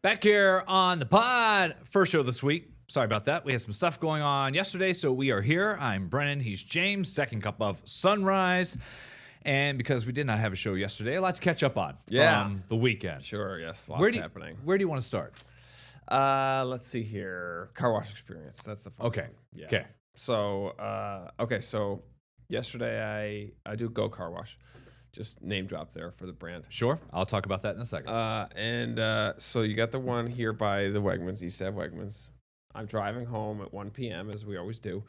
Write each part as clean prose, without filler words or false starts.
Back here on the pod, first show this week. Sorry about that. We had some stuff going on yesterday, so we are here. I'm Brennan. He's James. Second cup of sunrise. And because we did not have a show yesterday, a lot to catch up on from the weekend. Sure, yes, lots happening. Where do you want to start? Let's see here. Car wash experience. That's the fun Okay. one. Yeah. Okay. So yesterday I do Go Car Wash. Just name drop there for the brand. Sure. I'll talk about that in a second. So you got the one here by the Wegmans, East Ave Wegmans. I'm driving home at 1 p.m. as we always do.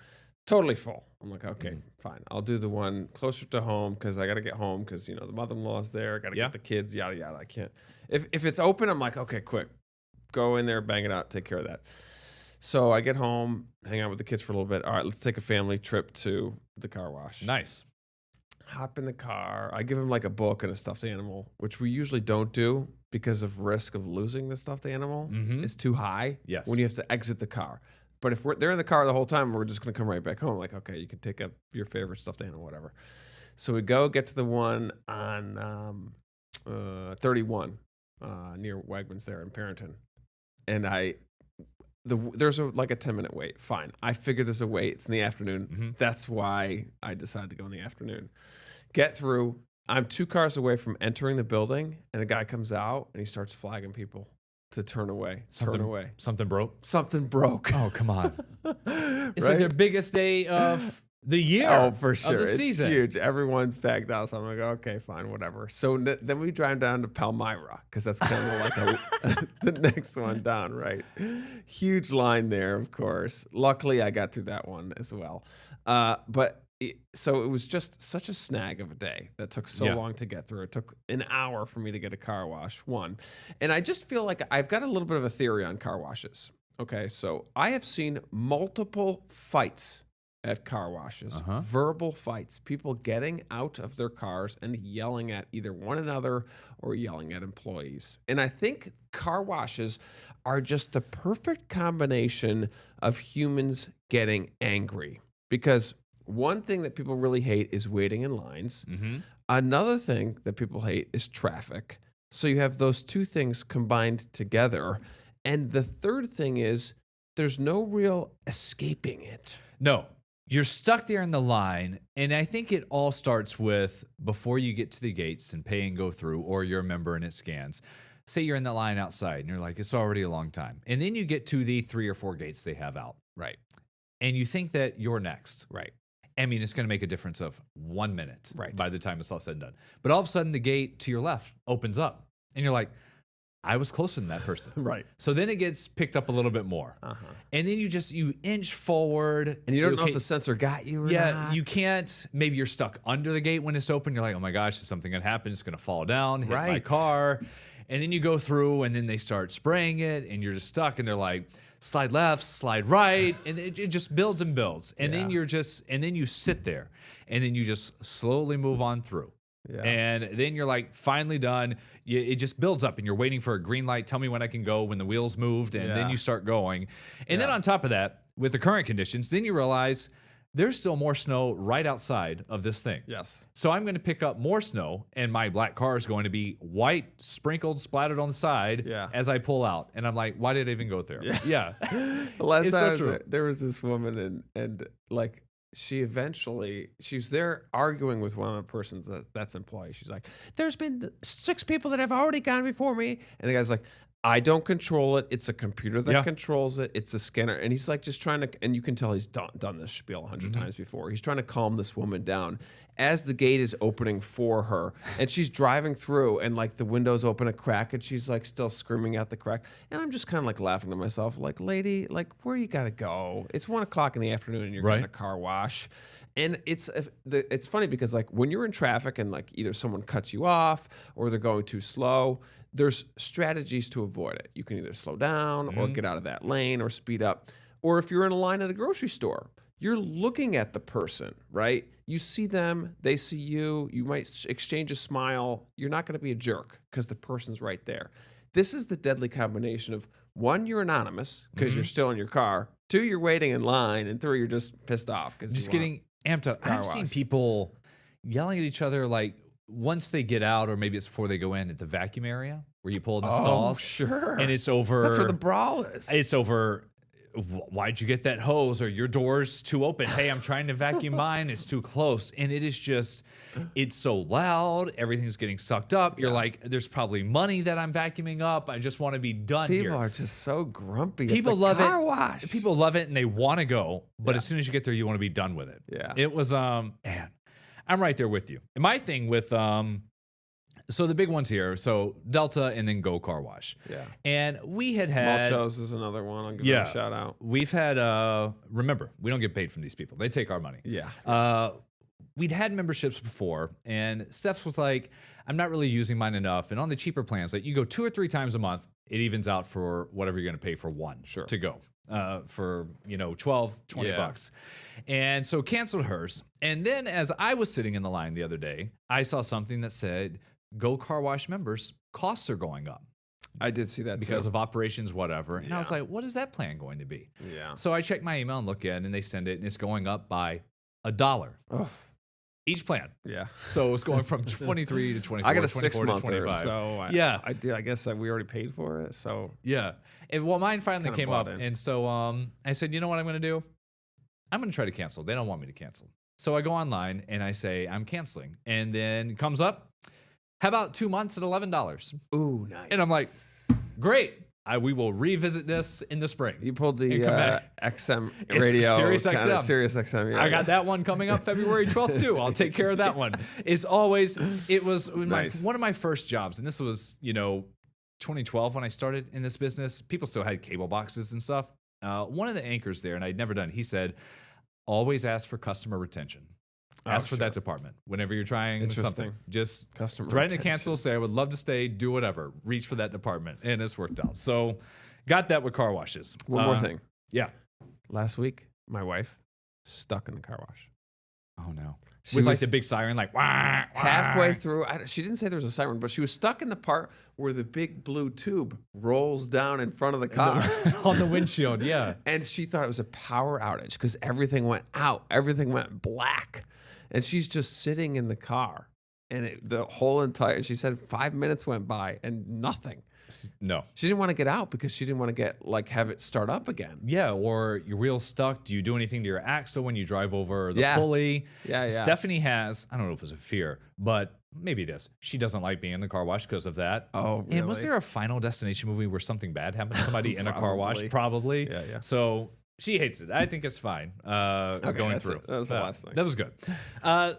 Totally full. I'm like, okay, fine. I'll do the one closer to home because I got to get home because, the mother-in-law's there. Got to get the kids, yada, yada. I can't. If it's open, I'm like, okay, quick. Go in there, bang it out, take care of that. So I get home, hang out with the kids for a little bit. All right, let's take a family trip to the car wash. Nice. Hop in the car. I give him like a book and a stuffed animal, which we usually don't do because of risk of losing the stuffed animal. It's too high. Yes. When you have to exit the car. But if they're in the car the whole time, we're just going to come right back home. Like, okay, you can take up your favorite stuffed animal, whatever. So we get to the one on 31 near Wegmans there in Parrington. And there's like a 10-minute wait. Fine. I figure there's a wait. It's in the afternoon. That's why I decided to go in the afternoon. Get through. I'm 2 cars away from entering the building, and a guy comes out, and he starts flagging people to turn away. Something broke? Something broke. Oh, come on. It's Right? like their biggest day of the year. Oh, for sure. Of the It's season. huge. Everyone's packed out. So I'm like, okay, fine, whatever. So then we drive down to Palmyra because that's kind of like the next one down, right? Huge line there, of course. Luckily, I got through that one as well. So it was just such a snag of a day that took so long to get through. It took an hour for me to get a car wash, one. And I just feel like I've got a little bit of a theory on car washes. Okay, so I have seen multiple fights at car washes, verbal fights, people getting out of their cars and yelling at either one another or yelling at employees. And I think car washes are just the perfect combination of humans getting angry because one thing that people really hate is waiting in lines. Another thing that people hate is traffic. So you have those two things combined together. And the third thing is there's no real escaping it. No. You're stuck there in the line, and I think it all starts with before you get to the gates and pay and go through, or you're a member and it scans. Say you're in the line outside, and you're like, it's already a long time. And then you get to the 3 or 4 gates they have out. Right. And you think that you're next. Right. I mean, it's going to make a difference of 1 minute Right. by the time it's all said and done. But all of a sudden, the gate to your left opens up, and you're like, I was closer than that person. Right. So then it gets picked up a little bit more. And then you inch forward. And you don't know if the sensor got you or not. Yeah, you can't. Maybe you're stuck under the gate when it's open. You're like, oh my gosh, is something going to happen? It's going to fall down, hit my Right. car. And then you go through, and then they start spraying it, and you're just stuck. And they're like, slide left, slide right. And it just builds and builds. And then you sit there, and then you just slowly move on through. Yeah. And then you're like finally done. It just builds up and you're waiting for a green light. Tell me when I can go when the wheels moved. And then you start going. And then on top of that, with the current conditions, then you realize there's still more snow right outside of this thing. Yes. So I'm going to pick up more snow and my black car is going to be white, sprinkled, splattered on the side as I pull out. And I'm like, why did I even go there? Yeah. The last It's time so I was true. there was this woman and like she's there arguing with one of the persons that's employee. She's like, there's been 6 people that have already gone before me. And the guy's like, I don't control it. It's a computer that controls it. It's a scanner. And he's like just trying to, and you can tell he's done this spiel 100 times before. He's trying to calm this woman down as the gate is opening for her. And she's driving through and like the windows open a crack and she's like still screaming at the crack. And I'm just kind of like laughing to myself, like, lady, like where you got to go? It's 1 o'clock in the afternoon and you're getting a car wash. And it's funny because like when you're in traffic and like either someone cuts you off or they're going too slow, there's strategies to avoid it. You can either slow down or get out of that lane or speed up. Or if you're in a line at a grocery store, you're looking at the person, right? You see them, they see you, you might exchange a smile. You're not going to be a jerk because the person's right there. This is the deadly combination of 1, you're anonymous because you're still in your car. 2, you're waiting in line. And 3, you're just pissed off. Just getting amped up. I've seen people yelling at each other like once they get out, or maybe it's before they go in, at the vacuum area where you pull in the Oh, stalls. sure. And it's over. That's where the brawl is. It's over. Why'd you get that hose? Or your door's too open? Hey, I'm trying to vacuum mine. It's too close. And it is just, it's so loud. Everything's getting sucked up. You're like, there's probably money that I'm vacuuming up. I just want to be done here. People are just so grumpy. People at the love car it. wash. People love it and they want to go. But as soon as you get there, you want to be done with it. Yeah. It was, man, I'm right there with you. And my thing with, so the big ones here, so Delta and then Go Car Wash. Yeah. And we had Mulchos is another one. I'll give them a shout out. We've had, remember, we don't get paid from these people. They take our money. Yeah. We'd had memberships before, and Steph's was like, I'm not really using mine enough. And on the cheaper plans, like you go 2 or 3 times a month, it evens out for whatever you're going to pay for one to go. For 12, 20 bucks. And so canceled hers. And then as I was sitting in the line the other day, I saw something that said, Go Car Wash members, costs are going up. I did see that because too. of operations, whatever. And I was like, what is that plan going to be? Yeah. So I checked my email and look at it, and they send it, and it's going up by $1 Oh, each plan. yeah. So it's going from 23 to 24. I got a 24 to 6-monther, 25. so I guess we already paid for it. So Yeah. And well, mine finally Kinda came up. bought in. And so I said, you know what I'm going to do? I'm going to try to cancel. They don't want me to cancel. So I go online and I say, I'm canceling. And then it comes up, how about 2 months at $11? ooh, nice. And I'm like, great. We will revisit this in the spring. You pulled the come back. XM It's radio, Sirius kinda XM. Sirius XM. Yeah, I got that one coming up February 12th too. I'll take care of that one. It was Nice. one of my first jobs. And this was, 2012 when I started in this business. People still had cable boxes and stuff. One of the anchors there, and I'd never done, he said, always ask for customer retention. Ask for that department whenever you're trying something. Just Customer threaten to retention. cancel, say, I would love to stay, do whatever. Reach for that department. And it's worked out. So got that with car washes. One more thing. Yeah. Last week, my wife stuck in the car wash. Oh, no. She With like was the big siren, like, wah, wah. halfway through. She didn't say there was a siren, but she was stuck in the part where the big blue tube rolls down in front of the car. On the windshield, yeah. And she thought it was a power outage because everything went out. Everything went black. And she's just sitting in the car. And the whole entire, she said 5 minutes went by and nothing. No. She didn't want to get out because she didn't want to have it start up again. Yeah, or your wheel's stuck. Do you do anything to your axle when you drive over the Yeah. pulley? Yeah. Stephanie has, I don't know if it's a fear, but maybe it is. She doesn't like being in the car wash because of that. Oh, And was really? there a Final Destination movie where something bad happened to somebody in a car wash? Probably. Probably. Yeah. So she hates it. I think it's fine going that's through. it. That was the last thing. That was good.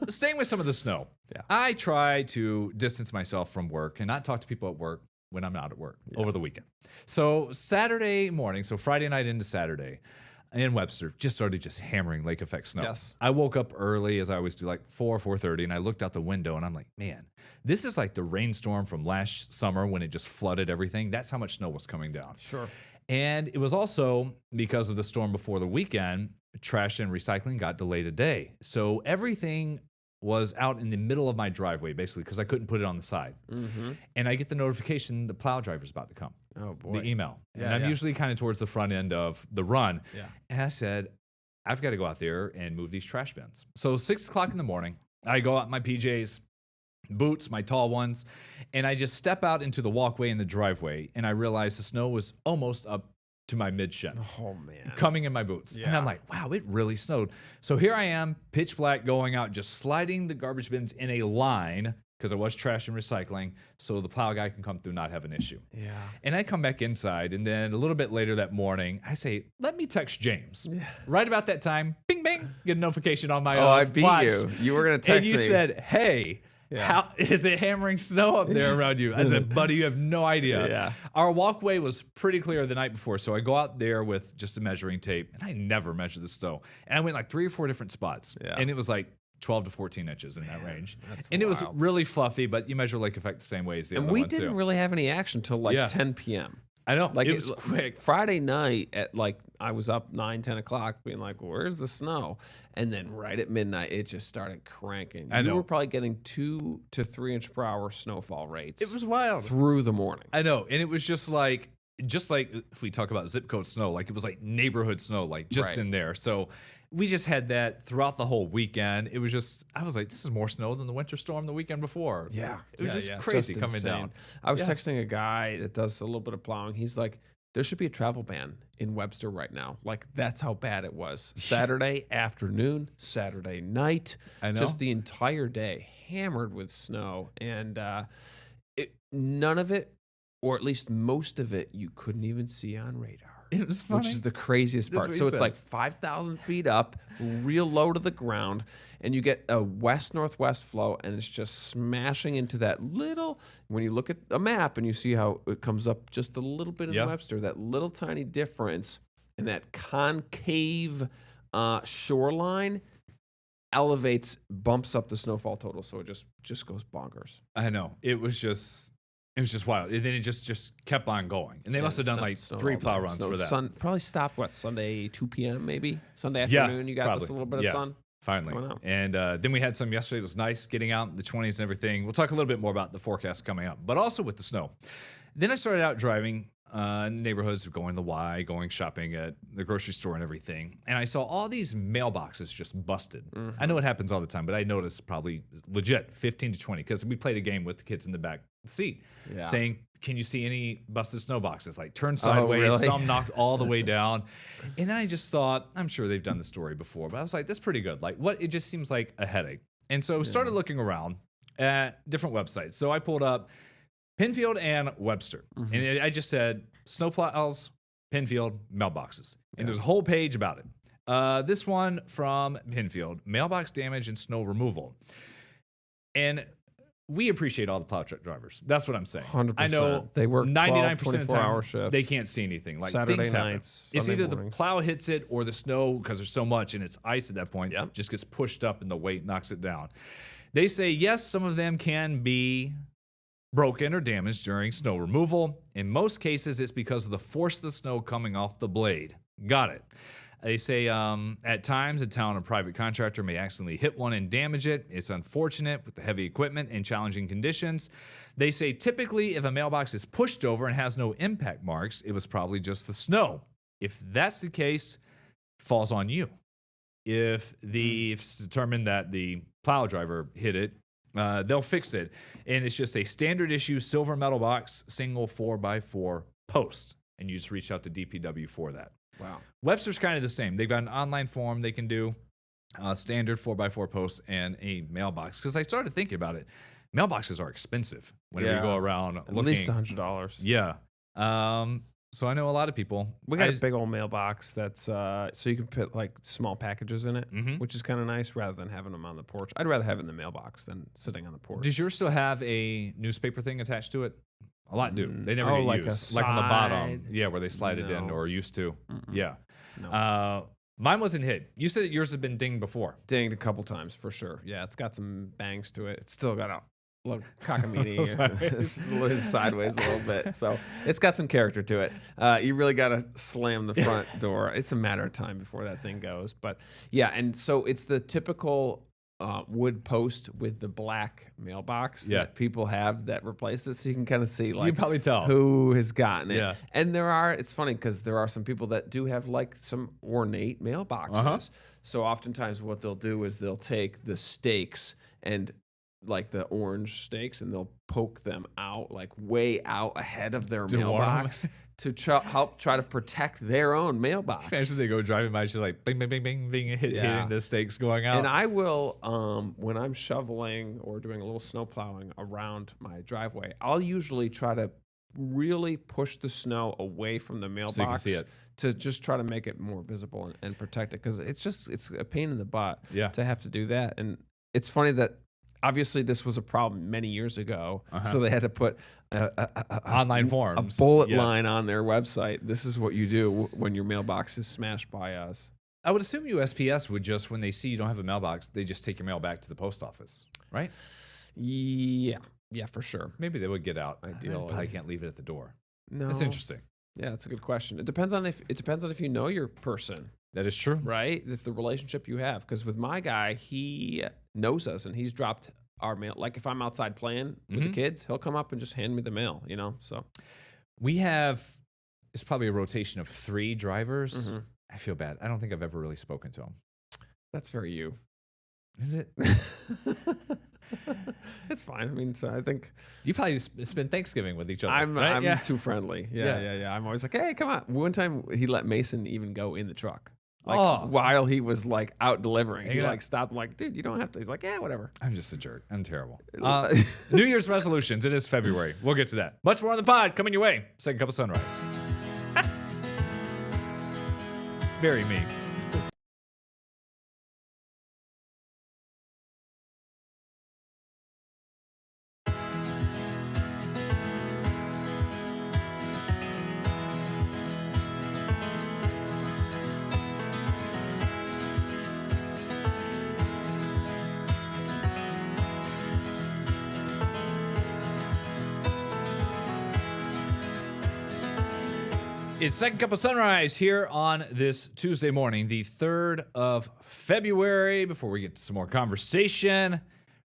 Staying with some of the snow. Yeah. I try to distance myself from work and not talk to people at work when I'm not at work over the weekend. So Saturday morning, so Friday night into Saturday, in Webster, just started hammering lake effect snow. Yes. I woke up early, as I always do, like 4:30, and I looked out the window and I'm like, man, this is like the rainstorm from last summer when it just flooded everything. That's how much snow was coming down. Sure. And it was also because of the storm before the weekend, trash and recycling got delayed a day. So everything was out in the middle of my driveway, basically, because I couldn't put it on the side. Mm-hmm. And I get the notification the plow driver's about to come, Oh, boy. the email. Yeah, and I'm yeah. usually kind of towards the front end of the run. Yeah. And I said, I've got to go out there and move these trash bins. So 6 o'clock in the morning, I go out in my PJs, boots, my tall ones, and I just step out into the walkway in the driveway, and I realize the snow was almost up to my mid-shin. Oh, man. Coming in my boots. And I'm Yeah. like, wow, it really snowed. So here I am, pitch black, going out, just sliding the garbage bins in a line because I was trash and recycling so the plow guy can come through, not have an issue. Yeah. And I come back inside, and then a little bit later that morning, I say, let me text James. Right about that time, bing, bing, get a notification on my Oh, I beat watch. you. You were going to text And you me. said, hey, how is it hammering snow up there around you? I said, buddy, you have no idea. Yeah. Our walkway was pretty clear the night before, so I go out there with just a measuring tape, and I never measure the snow. And I went like 3 or 4 different spots, Yeah. and it was like 12 to 14 inches in that range. that's And it was wild. really fluffy, but you measure lake effect the same way as the And other we one, didn't too. really have any action till like Yeah. 10 p.m. I know. Like it was quick. Friday night at like I was up 9-10 o'clock being like, where's the snow? And then right at midnight it just started cranking. I know. You were probably getting 2 to 3 inch per hour snowfall rates. It was wild. through the morning. I know. And it was just like, just like if we talk about zip code snow, like it was like neighborhood snow, like just Right. in there. So we just had that throughout the whole weekend. It was just, I was like, this is more snow than the winter storm the weekend before. It was just crazy coming insane. down. I was Yeah. texting a guy that does a little bit of plowing. He's like, there should be a travel ban in Webster right now. Like, that's how bad it was. Saturday afternoon, Saturday night, I know. just the entire day hammered with snow. And none of it, or at least most of it, you couldn't even see on radar. It was funny. Which is the craziest That's part. what So he it's said. like 5,000 feet up, real low to the ground, and you get a west-northwest flow, and it's just smashing into that little. When you look at a map and you see how it comes up just a little bit in Yeah. Webster, that little tiny difference in that concave shoreline elevates, bumps up the snowfall total, so it just goes bonkers. I know. It was just wild. And then it just kept on going. And they must have done like 3 plow runs for that. Probably stopped, Sunday 2 p.m. maybe? Sunday Yeah, afternoon, you got probably. this a little bit of Yeah. sun? Finally. Coming out. And then we had some yesterday. It was nice getting out in the 20s and everything. We'll talk a little bit more about the forecast coming up, but also with the snow. Then I started out driving in neighborhoods, going to the Y, going shopping at the grocery store and everything. And I saw all these mailboxes just busted. I know it happens all the time, but I noticed probably legit 15 to 20 because we played a game with the kids in the back seat Yeah. saying, can you see any busted snow boxes? Like turned sideways, really? some knocked all the way down. And then I just thought, I'm sure they've done the story before, but I was like, that's pretty good. Like what? It just seems like a headache. And so I started looking around at different websites. So I pulled up Penfield and Webster. And I just said snowplows, Penfield, mailboxes. And there's a whole page about it. This one from Penfield, mailbox damage and snow removal. And we appreciate all the plow truck drivers. That's what I'm saying. 100%. I know They work 99% 12, of the time 24-hour shifts. they can't see anything. Like Saturday things happen. nights, It's Sunday either mornings. the plow hits it or the snow, because there's so much and it's ice at that point, Yep. just gets pushed up and the weight knocks it down. They say, yes, some of them can be broken or damaged during snow removal. In most cases, it's because of the force of the snow coming off the blade. Got it. They say at times a town or private contractor may accidentally hit one and damage it. It's unfortunate with the heavy equipment and challenging conditions. They say typically if a mailbox is pushed over and has no impact marks, it was probably just the snow. If that's the case, it falls on you. If it's determined that the plow driver hit it, they'll fix it. And it's just a standard issue silver metal box, single 4x4 post. And you just reach out to DPW for that. Wow. Webster's kind of the same. They've got an online form they can do, standard 4x4 posts, and a mailbox. Because I started thinking about it. Mailboxes are expensive when we Yeah. go around At looking. least $100. Yeah. So I know a lot of people. We got a big old mailbox that's so you can put like small packages in it, Mhm. which is kind of nice rather than having them on the porch. I'd rather have it in the mailbox than sitting on the porch. Does yours still have a newspaper thing attached to it? A lot do. They never Oh, get like a used. Like on the bottom. side? Yeah, where they slide it in No. or used to. Yeah. No. Mine wasn't hit. You said yours had been dinged before. Dinged a couple times for sure. Yeah, it's got some bangs to it. It's still got a little cockamamie sideways a little bit. So it's got some character to it. You really got to slam the front door. It's a matter of time before that thing goes. But yeah, and so it's the typical wood post with the black mailbox Yeah. that people have that replace it. So you can kind of see You like can probably tell. who has gotten it. Yeah. And it's funny because there are some people that do have like some ornate mailboxes. Uh-huh. So oftentimes what they'll do is they'll take the stakes and like the orange stakes and they'll poke them out like way out ahead of their To warm 'em. mailbox to help try to protect their own mailbox. As they go driving by, it's just like bing, bing, bing, bing, bing, hitting the stakes going out. And I will, when I'm shoveling or doing a little snow plowing around my driveway, I'll usually try to really push the snow away from the mailbox can see it. to just try to make it more visible and protect it. Because it's a pain in the butt Yeah. to have to do that. And it's funny that obviously this was a problem many years ago. So they had to put Online a forms. bullet Yeah. line on their website. This is what you do when your mailbox is smashed by us. I would assume USPS would just, when they see you don't have a mailbox, they just take your mail back to the post office, right? Yeah, for sure. Maybe they would get out. Ideally. Probably can't leave it at the door. No, That's interesting. Yeah, that's a good question. It depends on if you know your person, That is true. right? If the relationship you have. Because with my guy, he knows us and he's dropped our mail. Like if I'm outside playing with the kids, he'll come up and just hand me the mail. So We have it's probably a rotation of 3 drivers. I feel bad. I don't think I've ever really spoken to him. That's very you. Is it? It's fine. I mean, so I think You probably spend Thanksgiving with each other. I'm right? too friendly. Yeah. I'm always like, hey, come on. One time he let Mason even go in the truck. Like while he was like out delivering, he like stopped. I'm like, dude, you don't have to. He's like, yeah, whatever. I'm just a jerk. I'm terrible. New Year's resolutions. It is February. We'll get to that. Much more on the pod coming your way. Second Cup of Sunrise. Very me. It's Second Cup of Sunrise here on this Tuesday morning, the 3rd of February. Before we get to some more conversation,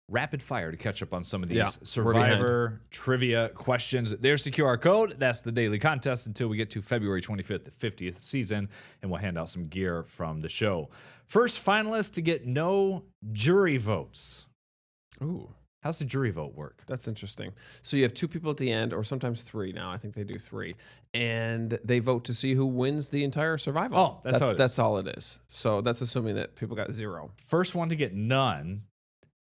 rapid fire to catch up on some of these Survivor trivia questions. There's the QR code. That's the daily contest until we get to February 25th, the 50th season, and we'll hand out some gear from the show. First finalist to get no jury votes. Ooh. How's the jury vote work? That's interesting. So you have 2 people at the end, or sometimes 3 now. I think they do 3. And they vote to see who wins the entire survival. Oh, that's all it is. So that's assuming that people got 0. First one to get none.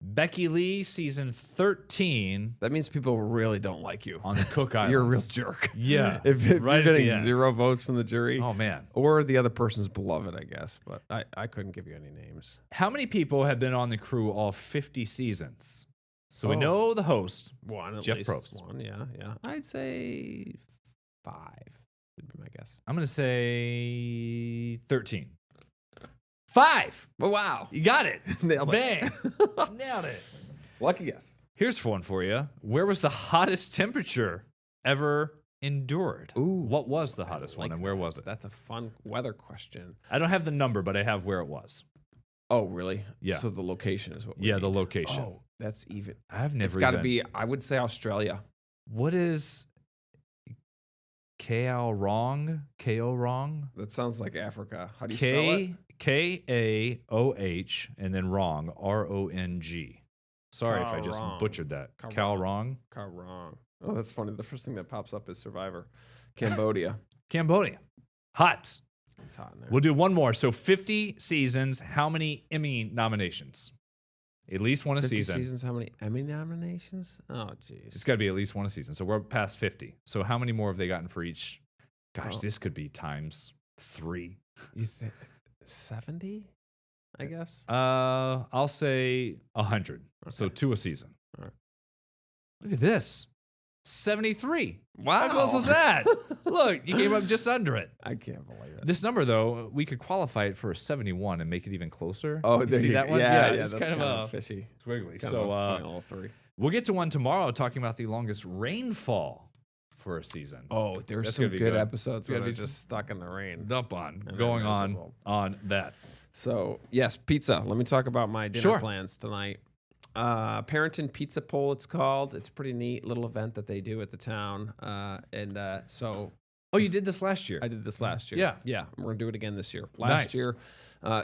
Becky Lee, season 13. That means people really don't like you. On the Cook Islands. You're a real jerk. Yeah. if right you're getting 0 votes from the jury. Oh, man. Or the other person's beloved, I guess. But I couldn't give you any names. How many people have been on the crew all 50 seasons? So we know the host, one at Jeff least. Probst. One, yeah. I'd say 5 would be my guess. I'm going to say 13. 5. Oh, wow. You got it. Nailed it. Bang. Nailed it. Lucky guess. Here's one for you. Where was the hottest temperature ever endured? Ooh. What was the hottest one and where was it? That's a fun weather question. I don't have the number, but I have where it was. Oh, really? Yeah. So the location is what we Yeah, need. the location. Oh, that's even. I've never It's got to even- be, I would say Australia. What is KO wrong? KO wrong? That sounds like Africa. How do you spell it? KAOH and then wrong. RONG. Sorry if I just Karong. butchered that. Karong. Cal wrong. Wrong. Oh, that's funny. The first thing that pops up is Survivor. Cambodia. Cambodia. Hot. It's hot in there. We'll do one more. So 50 seasons. How many Emmy nominations? At least one a 50 season. seasons, how many Emmy nominations? Oh, jeez. It's got to be at least one a season. So we're past 50. So how many more have they gotten for each? Gosh, Oh. this could be times 3. You think 70? I guess. I'll say 100. So Okay. 2 a season. All right. Look at this. 73. Wow. How close was that? Look, you came up just under it. I can't believe it. This number, though, we could qualify it for a 71 and make it even closer. Oh, you there see you that go. one? Yeah, it's that's kind of fishy. squiggly. Kind So of a final 3. we'll get to one tomorrow talking about the longest rainfall for a season. Oh, there's That's some gonna be good good. episodes It's gonna where be they're just stuck in the rain. Up on, And going then on miserable. that. So, yes, pizza. Let me talk about my dinner Sure. plans tonight. Parrington Pizza Pull, it's called. It's a pretty neat little event that they do at the town. So Oh, you did this last year. I did this last year. Yeah. Yeah. We're going to do it again this year. Nice. Last year.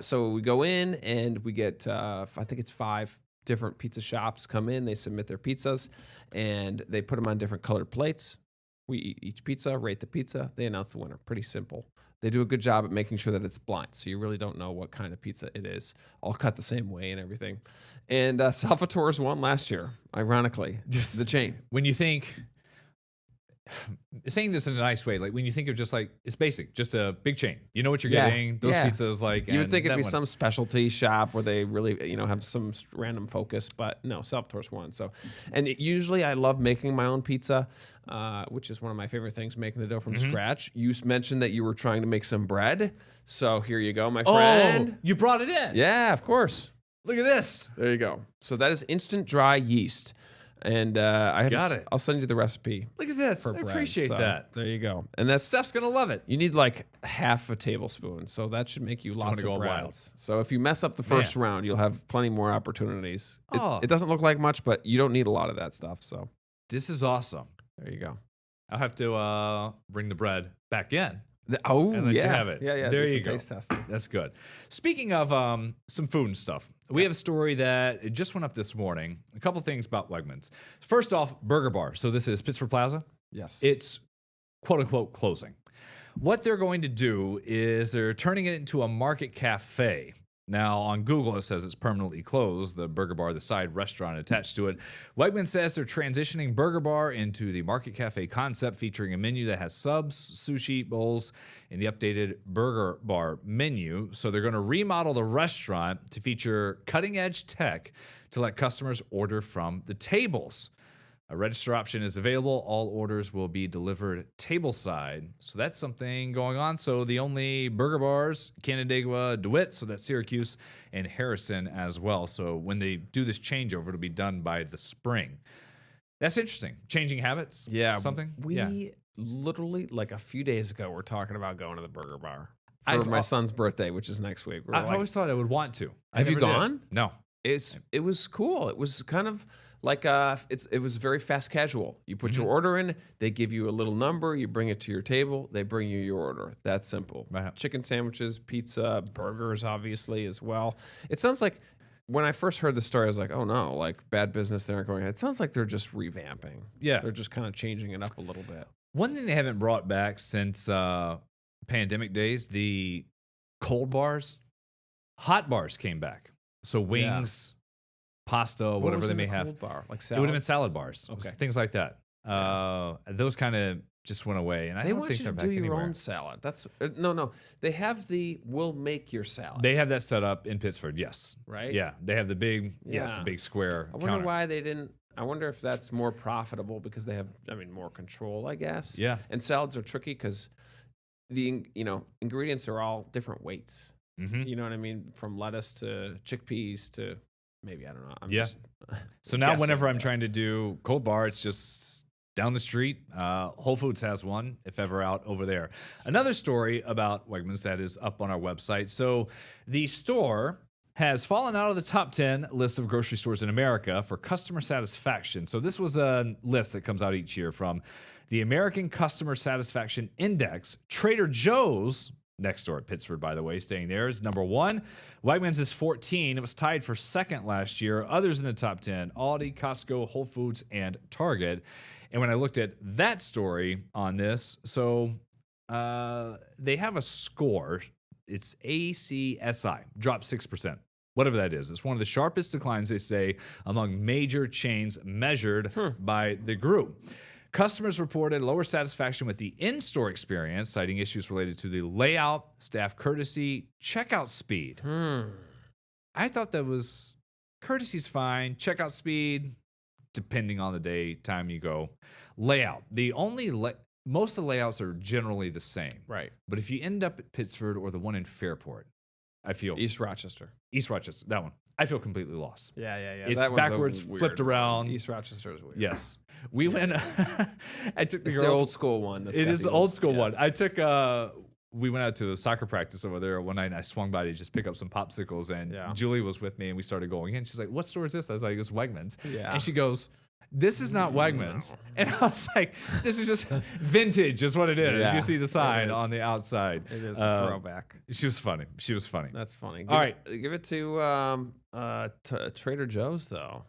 So we go in and we get, I think it's 5 different pizza shops come in. They submit their pizzas and they put them on different colored plates. We eat each pizza, rate the pizza. They announce the winner. Pretty simple. They do a good job at making sure that it's blind. So you really don't know what kind of pizza it is. All cut the same way and everything. And Salvatore's won last year, ironically. Just the chain. When you think, saying this in a nice way, like when you think of just like, it's basic, just a big chain. You know what you're Yeah. getting. Those Yeah. pizzas, like, You would and think it'd that be one. some specialty shop where they really, have some random focus, but no, Salvatore's won. So, and usually I love making my own pizza, which is one of my favorite things, making the dough from scratch. You mentioned that you were trying to make some bread. So here you go, my friend. Oh, you brought it in. Yeah, of course. Look at this. There you go. So that is instant dry yeast. And I have Got it. I'll send you the recipe Look at this. for I bread. appreciate So that. There you go. And that's Steph's going to love it. you need like half a tablespoon, so that should make you lots go of wild. breads. So if you mess up the first round, you'll have plenty more opportunities. Oh. It doesn't look like much, but you don't need a lot of that stuff. So This is awesome. there you go. I'll have to bring the bread back in. Oh, And let you have it. Yeah. There do you some go. taste testing. That's good. Speaking of some food and stuff, we have a story that it just went up this morning. A couple things about Wegmans. First off, Burger Bar. So this is Pittsford Plaza. Yes. It's quote unquote closing. What they're going to do is they're turning it into a market cafe. Now, on Google, it says it's permanently closed, the Burger Bar, the side restaurant attached to it. Wegmans says they're transitioning Burger Bar into the Market Cafe concept, featuring a menu that has subs, sushi bowls, and the updated Burger Bar menu. So they're going to remodel the restaurant to feature cutting-edge tech to let customers order from the tables. A register option is available. All orders will be delivered tableside. So that's something going on. So the only burger bars, Canandaigua, DeWitt, so that's Syracuse, and Harrison as well. So when they do this changeover, it'll be done by the spring. That's interesting. Changing habits? Yeah. Something? We literally, like a few days ago, we're talking about going to the Burger Bar for I've my al- son's birthday, which is next week. We're I've like, always thought I would want to. I Have you never did. gone? No. it was cool. It was kind of like it was very fast casual. You put your order in, they give you a little number, you bring it to your table, they bring you your order. That's simple. Right. Chicken sandwiches, pizza, burgers, obviously as well. It sounds like when I first heard the story, I was like, oh no, like bad business. They aren't going. It sounds like they're just revamping. Yeah. they're just kind of changing it up a little bit. One thing they haven't brought back since pandemic days, the cold bars, hot bars came back. So wings, pasta, What whatever was they in may the have. cold bar, like It would have been salad. salad bars, Okay. things like that. Those kind of just went away, and I They don't want think you they're to back do your anywhere. own salad. That's no. They have the "we'll make your salad." They have that set up in Pittsford, yes. Right? Yeah, they have the big, yes, Yeah. the big square I wonder counter. why they didn't. I wonder if that's more profitable because they have, more control, I guess. Yeah. And salads are tricky because the ingredients are all different weights. Mhm. You know what I mean? From lettuce to chickpeas to maybe I don't know. I'm Yeah. just So now, guessing whenever I'm that. trying to do cold bar, it's just down the street. Whole Foods has one, if ever out over there. Another story about Wegmans that is up on our website. So the store has fallen out of the top 10 list of grocery stores in America for customer satisfaction. So this was a list that comes out each year from the American Customer Satisfaction Index. Trader Joe's, next door at Pittsford, by the way, staying there, is number 1. Wegmans is 14. It was tied for second last year. Others in the top 10, Aldi, Costco, Whole Foods, and Target. And when I looked at that story on this, so they have a score. It's ACSI, dropped 6%. Whatever that is. It's one of the sharpest declines, they say, among major chains measured by the group. Customers reported lower satisfaction with the in-store experience, citing issues related to the layout, staff courtesy, checkout speed. I thought that was courtesy's fine, checkout speed, depending on the day, time you go. Layout. Most of the layouts are generally the same. right. But if you end up at Pittsford or the one in Fairport, I feel East Rochester. East Rochester, that one, I feel completely lost. Yeah. It's That one's a backwards, weird flipped one. around. East Rochester is weird. Yes. We went, I took the It's girls. the old school one. That's It got is the old school yeah. one. I took, we went out to a soccer practice over there one night and I swung by to just pick up some popsicles and Yeah. Julie was with me and we started going in. She's like, what store is this? I was like, it's Wegmans. Yeah. And she goes, this is not Wegmans. And I was like, this is just vintage is what it is. Yeah, You see the it sign is. on the outside. It is a throwback. She was funny. She was funny. That's funny. All right. Give it to Trader Joe's though.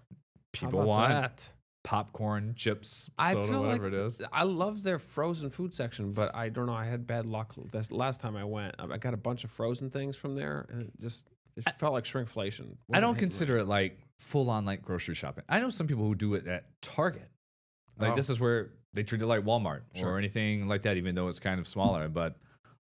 People How about want that? popcorn, chips, I soda, feel whatever like it is. I love their frozen food section, but I don't know. I had bad luck. This last time I went, I got a bunch of frozen things from there, and it felt like shrinkflation. I don't consider it like full on like grocery shopping. I know some people who do it at Target. Like Oh. this is where they treat it like Walmart or anything like that, even though it's kind of smaller. But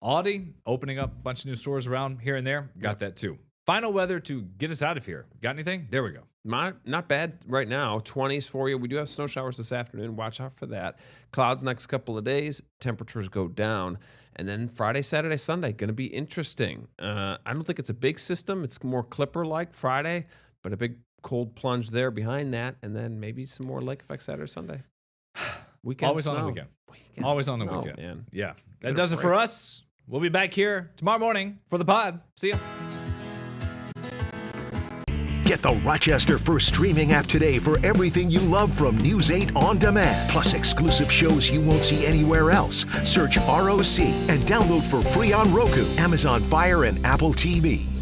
Aldi opening up a bunch of new stores around here and there, got that too. Final weather to get us out of here. Got anything? There we go. Not bad right now. 20s for you. We do have snow showers this afternoon. Watch out for that. Clouds next couple of days. Temperatures go down. And then Friday, Saturday, Sunday, going to be interesting. I don't think it's a big system. It's more Clipper-like Friday, but a big cold plunge there behind that. And then maybe some more lake effect Saturday, Sunday. Weekend Always on the snow. weekend. Weekend Always on the snow, weekend. man. Yeah. Get That a does it for break. us. We'll be back here tomorrow morning for the pod. See ya. Get the Rochester First streaming app today for everything you love from News 8 on demand, plus exclusive shows you won't see anywhere else. Search ROC and download for free on Roku, Amazon Fire, and Apple TV.